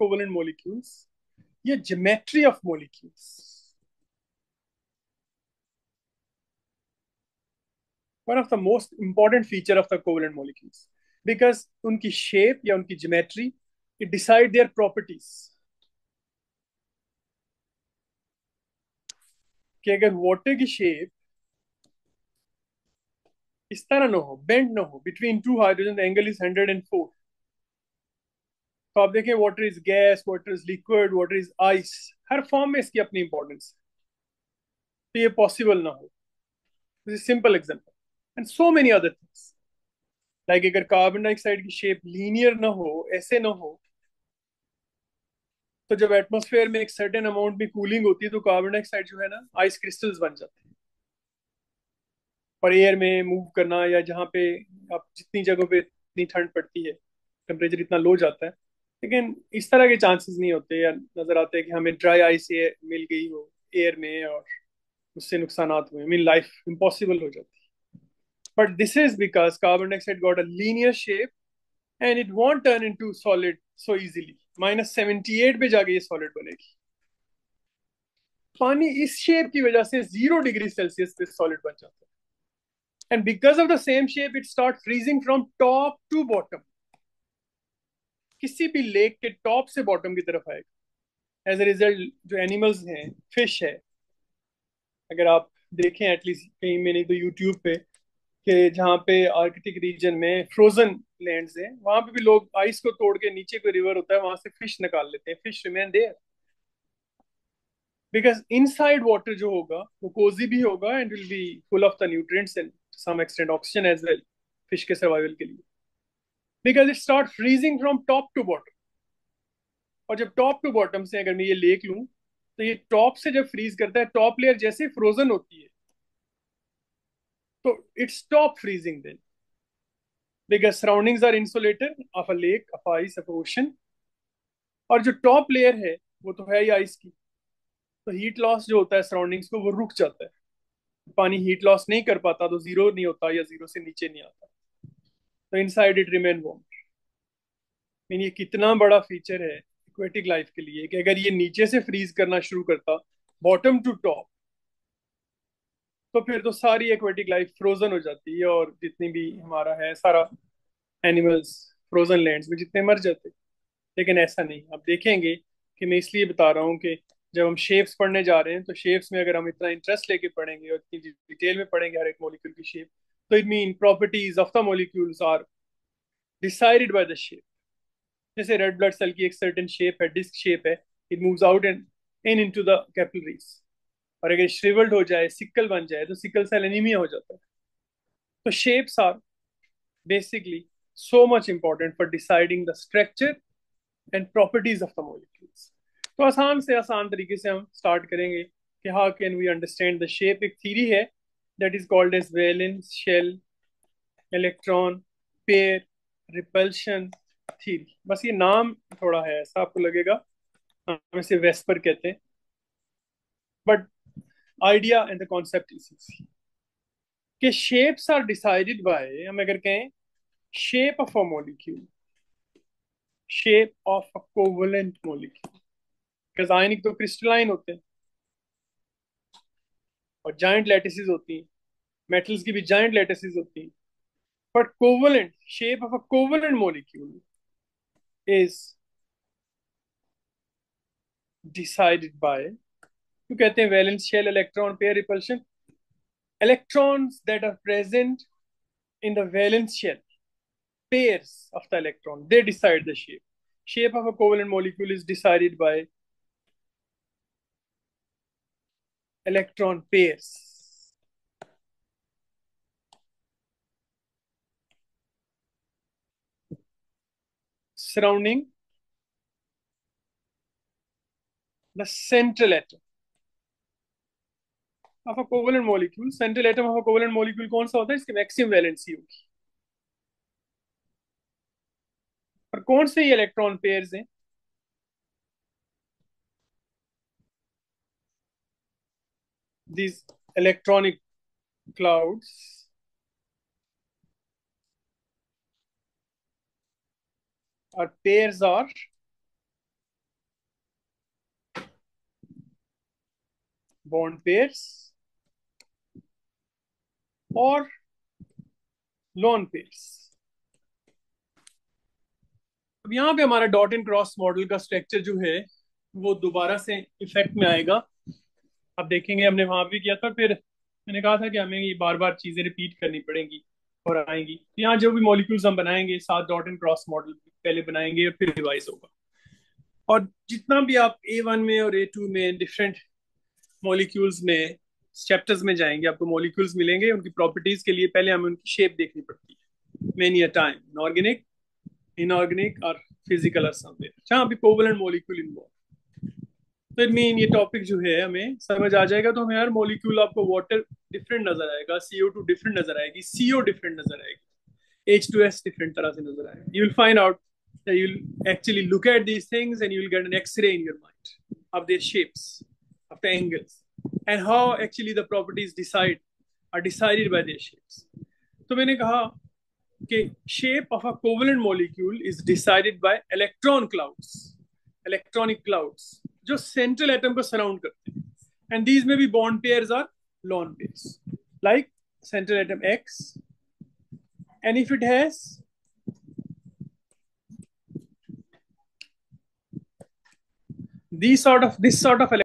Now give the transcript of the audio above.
Covalent molecules या geometry of molecules? One of the most important feature of the covalent molecules, because उनकी shape या उनकी geometry it decide their properties. कि अगर water की shape इस तरह ना हो, बेंड ना हो between two hydrogen, angle is 104। तो आप देखें, water is gas, water is liquid, water is ice, her form में इसकी अपनी इंपॉर्टेंस। तो ये पॉसिबल ना हो। This is simple example and so many other things. Like अगर कार्बन डाइऑक्साइड की शेप लीनियर ना हो, ऐसे ना हो, तो जब एटमॉस्फेयर में एक सर्टेन अमाउंट में कूलिंग होती है तो कार्बन डाइऑक्साइड जो है ना, आइस क्रिस्टल्स बन जाते हैं। और एयर में मूव करना या जहाँ पे आप जितनी जगहों पे इतनी ठंड पड़ती है, टेम्परेचर इतना लो जाता है, लेकिन इस तरह के चांसेस नहीं होते। या नजर आते हैं कि हमें ड्राई आइस मिल गई हो एयर में और उससे नुकसान हुए, मीन लाइफ इम्पॉसिबल हो जाती है। But this is because carbon dioxide got a linear shape and it won't turn into solid so easily. -78 पे जाके ये सॉलिड बनेगी। पानी इस शेप की वजह से 0 डिग्री सेल्सियस पे सॉलिड बन जाता है। And because of the same shape it start freezing from top to bottom. किसी भी लेक के टॉप से बॉटम की तरफ आएगा। एज ए रिजल्ट जो एनिमल्स हैं, फिश है, अगर आप देखें एटलीस्ट कहीं में नहीं तो यूट्यूब पे, कि जहाँ पे आर्कटिक रीजन में फ्रोजन लैंड्स हैं, वहां पे भी लोग आइस को तोड़ के नीचे कोई रिवर होता है वहां से फिश निकाल लेते हैं। Fish remain there because inside water जो होगा वो कोजी भी होगा and will be full of the nutrients and some extent oxygen as well, fish के सर्वाइवल के लिए। Because it start freezing from top to bottom. और जब टॉप टू बॉटम से अगर मैं ये लेक लूं, तो ये टॉप से जब फ्रीज करता है, टॉप लेयर जैसे फ्रोजन होती है, तो it stop freezing then because surroundings are insulated of a lake, of ice, of ocean. और जो टॉप लेयर है वो तो है ही आइस की, तो हीट लॉस जो होता है सराउंडिंग्स को वो रुक जाता है। पानी हीट लॉस नहीं कर पाता तो जीरो नहीं होता या जीरो से नीचे नहीं आता। तो inside it remain warm. Mean ये कितना बड़ा फीचर है एक्वेटिक लाइफ के लिए, कि अगर ये नीचे से फ्रीज करना शुरू करता बॉटम टू टॉप, तो फिर तो सारी एक्वेटिक लाइफ फ्रोजन हो जाती है और जितनी भी हमारा है सारा एनिमल्स फ्रोजन लैंड्स में जितने मर जाते। लेकिन ऐसा नहीं, आप देखेंगे कि मैं इसलिए बता रहा हूँ कि जब हम शेप्स पढ़ने जा रहे हैं तो शेप्स में अगर हम इतना इंटरेस्ट लेके पढ़ेंगे और इतनी डिटेल में पढ़ेंगे हर एक मॉलिक्यूल की शेप, तो it mean properties of the molecules are decided by the shape. जैसे रेड ब्लड सेल की एक सर्टेन शेप है, डिस्क शेप है, it moves out and in into the capillaries. और अगर श्रिवल्ड हो जाए, सिकल बन जाए, तो सिकल सेल एनीमिया हो जाता है। तो shapes are basically so much important for deciding the structure and properties of the molecules. तो आसान से आसान तरीके से हम स्टार्ट करेंगे कि how can we understand the shape। एक थ्योरी है that is called as valence shell electron pair repulsion theory। बस ये नाम थोड़ा है ऐसा आपको लगेगा, हम इसे वेस्पर कहते हैं, but idea and the concept is कि शेप्स आर डिसाइडेड बाय, हम अगर कहें shape of a molecule, shape of a covalent molecule. Because ionic तो क्रिस्टलाइन होते हैं और जाइंट लैटिसेस होती हैं, मेटल्स की भी जाइंट लैटिसेस होती हैं। But covalent shape of a covalent molecule is decided by, क्यों कहते हैं valence shell electron pair repulsion, electrons that are present in the valence shell, pairs of the electron, they decide the shape of a covalent molecule is decided by electron pairs surrounding the central atom of a covalent molecule। central atom of a covalent molecule कौन सा होता है, इसकी maximum valency होगी। और कौन से ये इलेक्ट्रॉन पेयर्स हैं, these electronic clouds or pairs are bond pairs और लोन पेयर्स। अब यहाँ पे हमारा डॉट एंड क्रॉस मॉडल का स्ट्रक्चर जो है वो दोबारा से इफेक्ट में आएगा। अब देखेंगे, हमने वहां भी किया था, फिर मैंने कहा था कि हमें ये बार बार चीजें रिपीट करनी पड़ेंगी और आएंगी। तो यहाँ जो भी मॉलिक्यूल्स हम बनाएंगे, साथ डॉट एंड क्रॉस मॉडल पहले बनाएंगे और फिर रिवाइज होगा। और जितना भी आप A1 में और A2 में डिफरेंट मॉलिक्यूल्स में चैप्टर्स में जाएंगे, आपको मॉलिक्यूल्स मिलेंगे। उनकी प्रॉपर्टीज के लिए पहले हमें उनकी शेप देखनी पड़ती है, many a time, organic, inorganic और फिजिकल और समवेयर, जहाँ भी कोवलेंट मॉलिक्यूल इन्वॉल्व। तो इट मीन ये टॉपिक जो है हमें समझ आ जाएगा, तो हमें हर मॉलिक्यूल, आपको वाटर डिफरेंट नजर आएगा, CO2 डिफरेंट नजर आएगी, CO डिफरेंट नजर आएगी, H2S डिफरेंट तरह से नजर आएगा। You will find out that you'll actually look at these things and you'll get an X-ray in your mind of their shapes, of the angles, and how actually the properties are decided by their shapes. तो मैंने कहा कि shape of a covalent molecule is decided by electron clouds, electronic clouds, जो central atom को surround करते हैं, and these may be bond pairs or lone pairs, like central atom X, and if it has this sort of